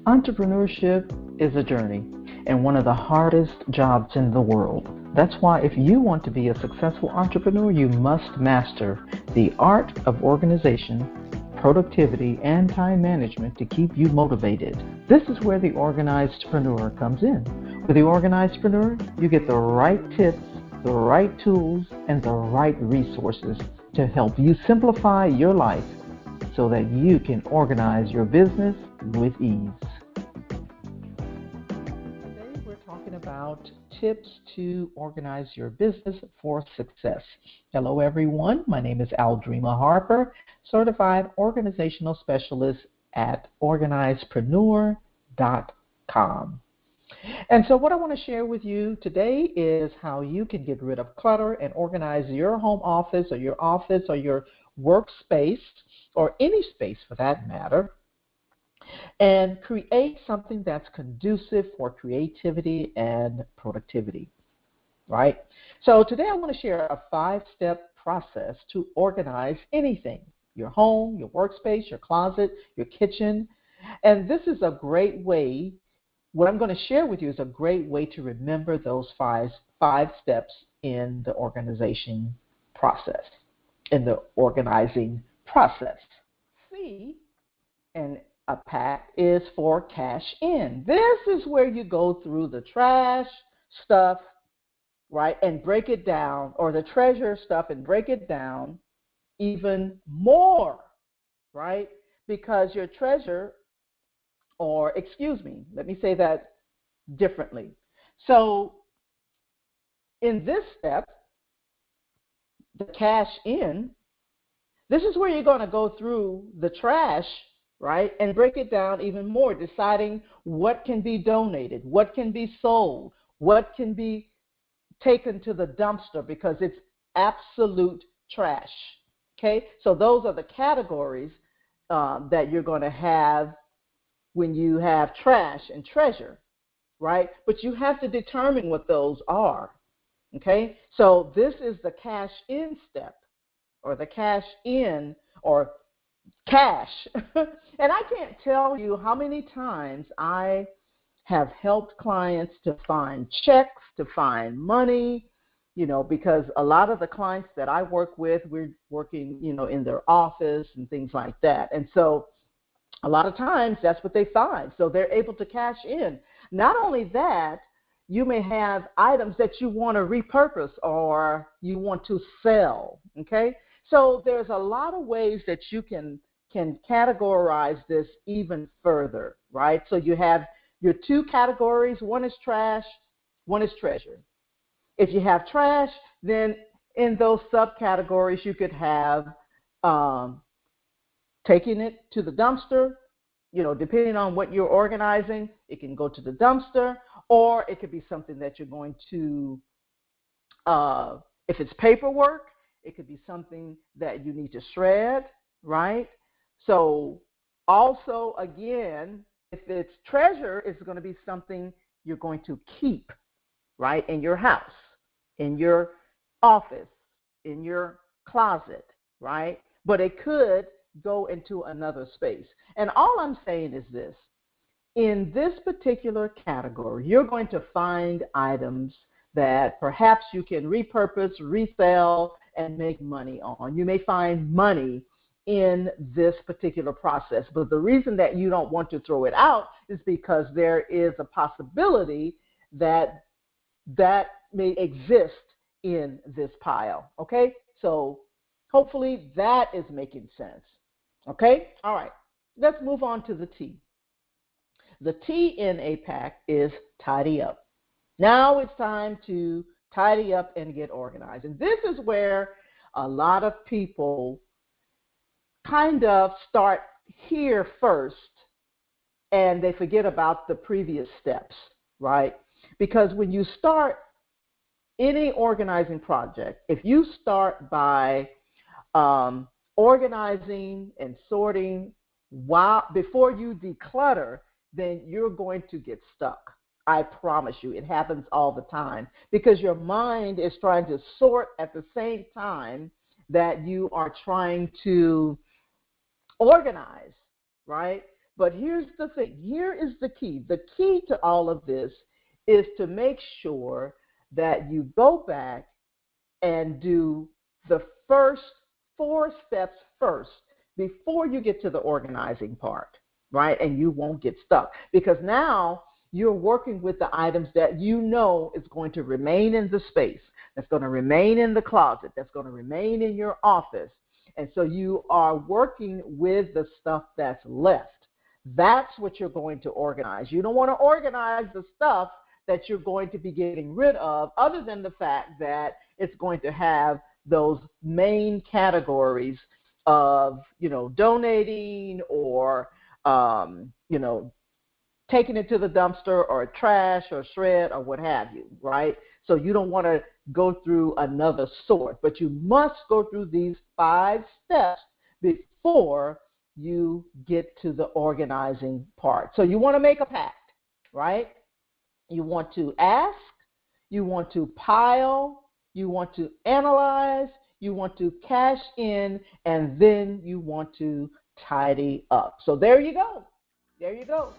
Entrepreneurship is a journey and one of the hardest jobs in the world. That's why if you want to be a successful entrepreneur, you must master the art of organization, productivity, and time management to keep you motivated. This is where the organizedpreneur comes in. With the organizedpreneur, you get the right tips, the right tools, and the right resources to help you simplify your life so that you can organize your business with ease. Today we're talking about tips to organize your business for success. Hello everyone, my name is Aldrima Harper, certified organizational specialist at organizedpreneur.com. And so what I want to share with you today is how you can get rid of clutter and organize your home office or your workspace or any space for that matter, and create something that's conducive for creativity and productivity, right? So today I want to share a 5-step process to organize anything, your home, your workspace, your closet, your kitchen. And this is a great way, what I'm going to share with you is a great way to remember those five steps in the organizing process. C in A.P.A.C.T is for cash in. This is where you go through the trash stuff, right, and break it down, or the treasure stuff and break it down even more, right? Because your treasure, let me say that differently. So in this step, the cash in, this is where you're going to go through the trash, right, and break it down even more, deciding what can be donated, what can be sold, what can be taken to the dumpster because it's absolute trash. Okay, so those are the categories that you're going to have when you have trash and treasure, right? But you have to determine what those are. Okay, so this is the cash in step, or the cash in, or cash. And I can't tell you how many times I have helped clients to find checks, to find money, because a lot of the clients that I work with, we're working, in their office and things like that. And so a lot of times that's what they find. So they're able to cash in. Not only that, you may have items that you want to repurpose or you want to sell, okay? So there's a lot of ways that you can categorize this even further, right? So you have your 2 categories. One is trash, one is treasure. If you have trash, then in those subcategories you could have taking it to the dumpster, depending on what you're organizing, it can go to the dumpster, or it could be something that you're going to, if it's paperwork, it could be something that you need to shred, right? So also, again, if it's treasure, it's going to be something you're going to keep, right, in your house, in your office, in your closet, right? But it could go into another space. And all I'm saying is this. In this particular category, you're going to find items that perhaps you can repurpose, resell, and make money on. You may find money in this particular process, but the reason that you don't want to throw it out is because there is a possibility that may exist in this pile, okay? So hopefully that is making sense, okay? All right, let's move on to the T. The T in A.P.A.C.T is tidy up. Now it's time to tidy up and get organized. And this is where a lot of people kind of start here first and they forget about the previous steps, right? Because when you start any organizing project, if you start by organizing and sorting before you declutter, then you're going to get stuck. I promise you, it happens all the time because your mind is trying to sort at the same time that you are trying to organize, right? But here's the thing. Here is the key. The key to all of this is to make sure that you go back and do the first 4 steps first before you get to the organizing part, right? And you won't get stuck because now you're working with the items that you know is going to remain in the space, that's going to remain in the closet, that's going to remain in your office. And so you are working with the stuff that's left. That's what you're going to organize. You don't want to organize the stuff that you're going to be getting rid of, other than the fact that it's going to have those main categories of, donating or, taking it to the dumpster or trash or shred or what have you, right? So you don't want to go through another sort, but you must go through these 5 steps before you get to the organizing part. So you want to make a pact, right? You want to ask, you want to pile, you want to analyze, you want to cash in, and then you want to tidy up. So there you go. There you go.